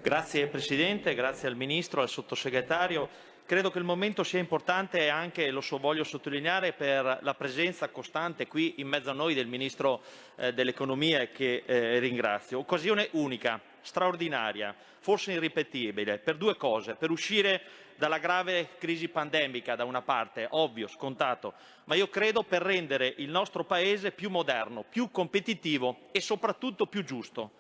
Grazie Presidente, grazie al Ministro, al Sottosegretario. Credo che il momento sia importante anche, lo voglio sottolineare, per la presenza costante qui in mezzo a noi del Ministro dell'Economia che ringrazio. Occasione unica, straordinaria, forse irripetibile, per due cose: per uscire dalla grave crisi pandemica da una parte, ovvio, scontato, ma io credo per rendere il nostro Paese più moderno, più competitivo e soprattutto più giusto.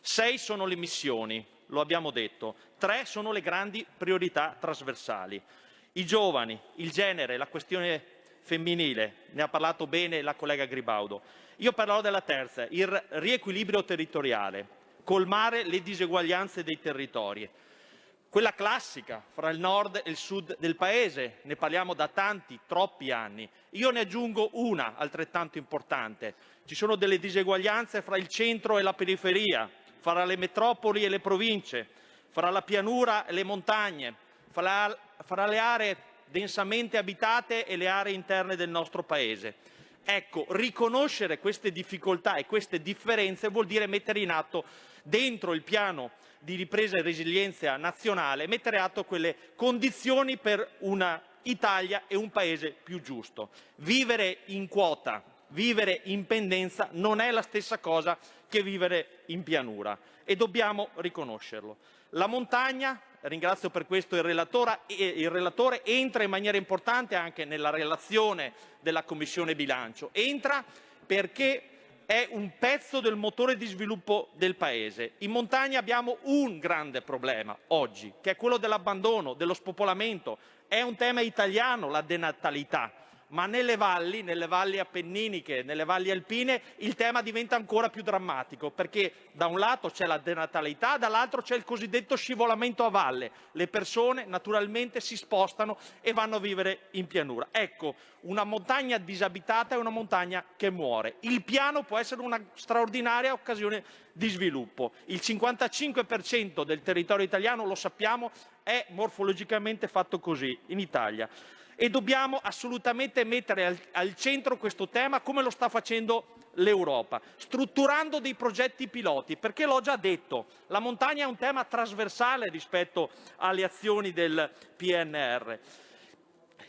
6 sono le missioni, lo abbiamo detto, 3 sono le grandi priorità trasversali. I giovani, il genere, la questione femminile, ne ha parlato bene la collega Gribaudo. Io parlerò della terza, il riequilibrio territoriale, colmare le diseguaglianze dei territori. Quella classica fra il nord e il sud del Paese, ne parliamo da tanti, troppi anni. Io ne aggiungo una altrettanto importante. Ci sono delle diseguaglianze fra il centro e la periferia, fra le metropoli e le province, fra la pianura e le montagne, fra le aree densamente abitate e le aree interne del nostro Paese. Ecco, riconoscere queste difficoltà e queste differenze vuol dire mettere in atto, dentro il piano di ripresa e resilienza nazionale, mettere in atto quelle condizioni per una Italia e un Paese più giusto. Vivere in quota, vivere in pendenza non è la stessa cosa che vivere in pianura e dobbiamo riconoscerlo. La montagna, ringrazio per questo il relatore, entra in maniera importante anche nella relazione della Commissione Bilancio. Entra perché è un pezzo del motore di sviluppo del Paese. In montagna abbiamo un grande problema oggi, che è quello dell'abbandono, dello spopolamento. È un tema italiano la denatalità, ma nelle valli appenniniche, nelle valli alpine, il tema diventa ancora più drammatico, perché da un lato c'è la denatalità, dall'altro c'è il cosiddetto scivolamento a valle. Le persone naturalmente si spostano e vanno a vivere in pianura. Ecco, una montagna disabitata è una montagna che muore. Il piano può essere una straordinaria occasione di sviluppo. Il 55% del territorio italiano, lo sappiamo, è morfologicamente fatto così in Italia. E dobbiamo assolutamente mettere al centro questo tema, come lo sta facendo l'Europa, strutturando dei progetti piloti, perché l'ho già detto, la montagna è un tema trasversale rispetto alle azioni del PNR.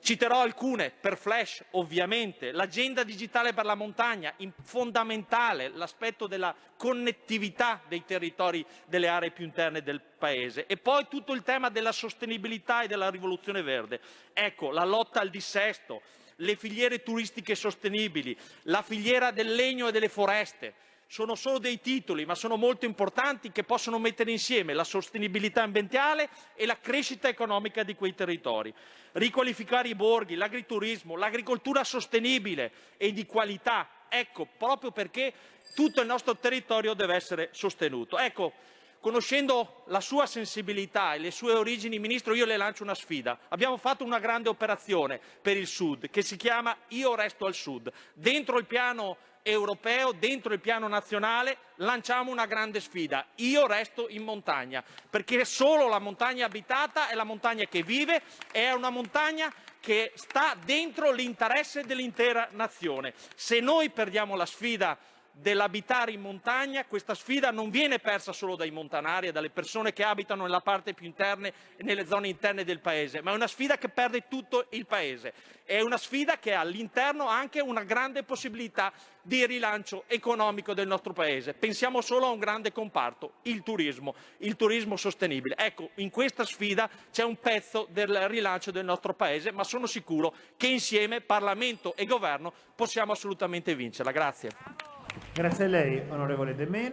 Citerò alcune, per flash ovviamente: l'agenda digitale per la montagna, fondamentale l'aspetto della connettività dei territori delle aree più interne del Paese, e poi tutto il tema della sostenibilità e della rivoluzione verde. Ecco, la lotta al dissesto, le filiere turistiche sostenibili, la filiera del legno e delle foreste. Sono solo dei titoli, ma sono molto importanti, che possono mettere insieme la sostenibilità ambientale e la crescita economica di quei territori. Riqualificare i borghi, l'agriturismo, l'agricoltura sostenibile e di qualità. Ecco, proprio perché tutto il nostro territorio deve essere sostenuto. Ecco, conoscendo la sua sensibilità e le sue origini, Ministro, io le lancio una sfida. Abbiamo fatto una grande operazione per il Sud, che si chiama Io resto al Sud. Dentro il piano europeo, dentro il piano nazionale, lanciamo una grande sfida: io resto in montagna, perché solo la montagna abitata è la montagna che vive, è una montagna che sta dentro l'interesse dell'intera nazione. Se noi perdiamo la sfida dell'abitare in montagna, questa sfida non viene persa solo dai montanari e dalle persone che abitano nella parte più interne e nelle zone interne del Paese, ma è una sfida che perde tutto il Paese. È una sfida che ha all'interno anche una grande possibilità di rilancio economico del nostro Paese. Pensiamo solo a un grande comparto, il turismo sostenibile. Ecco, in questa sfida c'è un pezzo del rilancio del nostro Paese, ma sono sicuro che insieme Parlamento e Governo possiamo assolutamente vincerla. Grazie. Grazie a lei, onorevole De Meo.